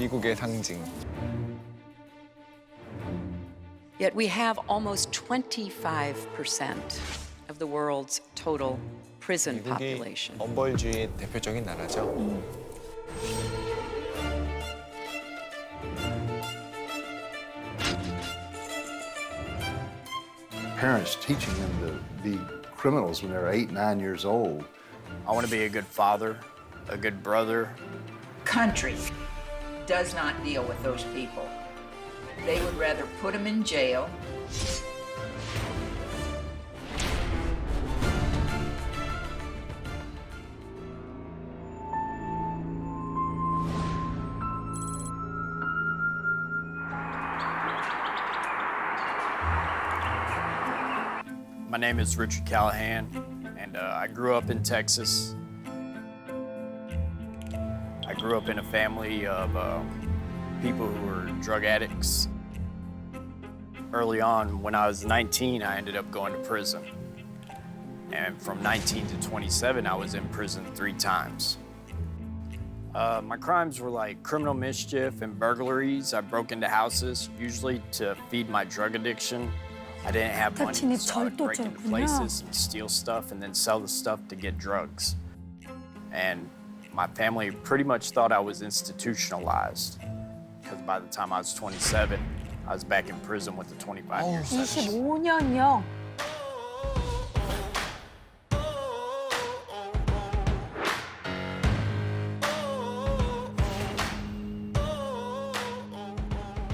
미국의 상징. Yet we have almost 25% of the world's total prison 미국이 population. 엄벌주의의 대표적인 나라죠. Parents teaching them to be criminals when they're 8, 9 years old. I want to be a good father, a good brother. Country does not deal with those people. They would rather put them in jail. My name is Richard Callahan, and I grew up in Texas. I grew up in a family of people who were drug addicts. Early on, when I was 19, I ended up going to prison. And from 19 to 27, I was in prison 3 times. My crimes were like criminal mischief and burglaries. I broke into houses, usually to feed my drug addiction. I didn't have money, so I would break into places and steal stuff and then sell the stuff to get drugs. And my family pretty much thought I was institutionalized, because by the time I was 27, I was back in prison with a 25-year sentence. 25년이요?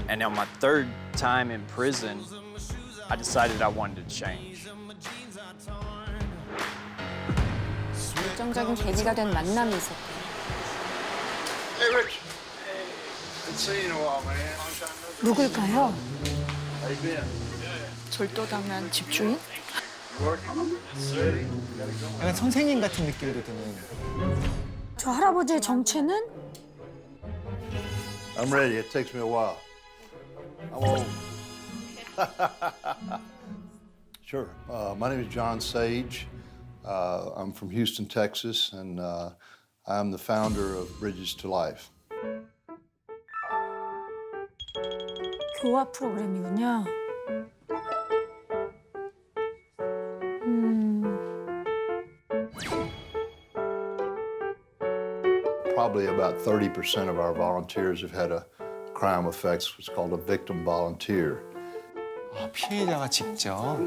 And on my 3rd time in prison, I decided I wanted to change. 결정적인 계기가 된 만남이 있었대요. Hey, Rich. Hey, been seeing you in a while, man. 누굴까요? How you been? 절도당한 집주인? Working? Ready? 약간 선생님 같은 느낌도 드는. 저 할아버지의 정체는? I'm ready. It takes me a while. I'm old. Sure. My name is John Sage. I'm from Houston, Texas, and I'm the founder of Bridges to Life. 교화 프로그램이군요. Probably about 30% of our volunteers have had a crime effects, what's called a victim volunteer. 아, 피해자가 직접.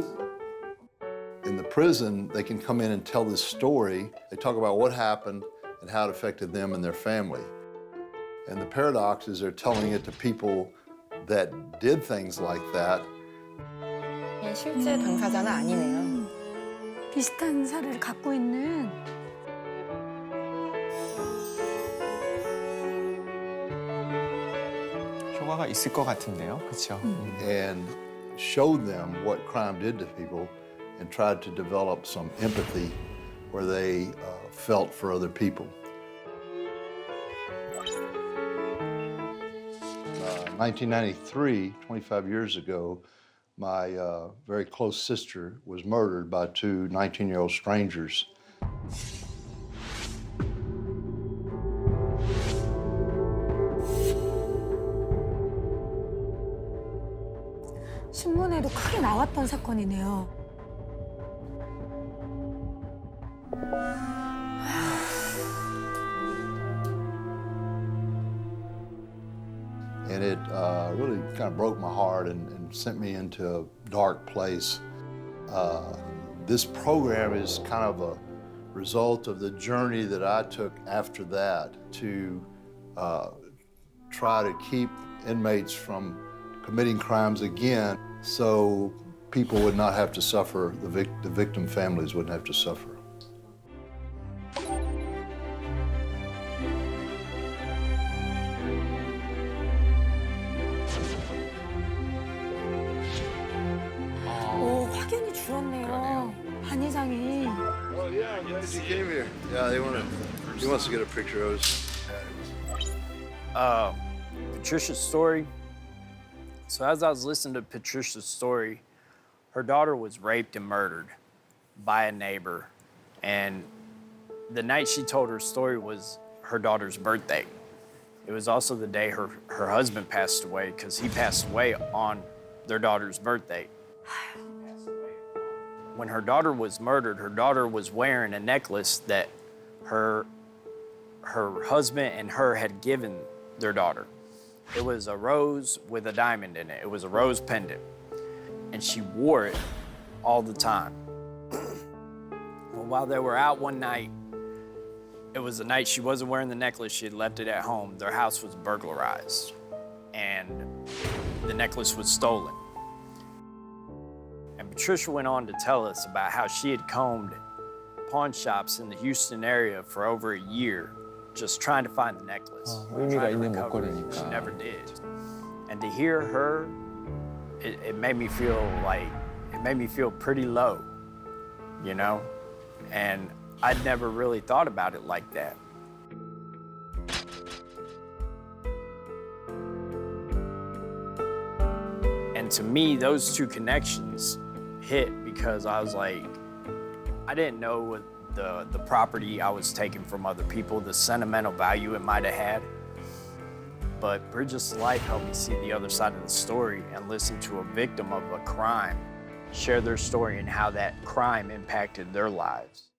In the prison, they can come in and tell this story. They talk about what happened and how it affected them and their family. And the paradox is they're telling it to people that did things like that. 실제 당사자는 아니네요. 비슷한 사례를 갖고 있는. 효과가 있을 것 같은데요, 그렇죠? And showed them what crime did to people and tried to develop some empathy where they felt for other people. 1993, 25 years ago, my very close sister was murdered by 2 19-year-old strangers. 신문에도 크게 나왔던 사건이네요. And it really kind of broke my heart and sent me into a dark place. This program is kind of a result of the journey that I took after that to try to keep inmates from committing crimes again so people would not have to suffer, the victim families wouldn't have to suffer. 오, 확연히 줄었네요. 반 이상이. Oh yeah, I'm glad you came here. Yeah, he wants to get a picture of us. Patricia's story. So as I was listening to Patricia's story, her daughter was raped and murdered by a neighbor. And the night she told her story was her daughter's birthday. It was also the day her husband passed away, because he passed away on their daughter's birthday. When her daughter was murdered, her daughter was wearing a necklace that her husband and her had given their daughter. It was a rose with a diamond in it. It was a rose pendant. And she wore it all the time. Well, while they were out one night, it was the night she wasn't wearing the necklace, she had left it at home. Their house was burglarized, and the necklace was stolen. And Patricia went on to tell us about how she had combed pawn shops in the Houston area for over a year, just trying to find the necklace. 의미가 trying to 있는 recover it. 목걸이니까. She never did. And to hear her, it made me feel pretty low, you know? And I'd never really thought about it like that. And to me, those two connections hit because I was like, I didn't know what the property I was taking from other people, the sentimental value it might have had. But Bridget's life helped me see the other side of the story and listen to a victim of a crime share their story and how that crime impacted their lives.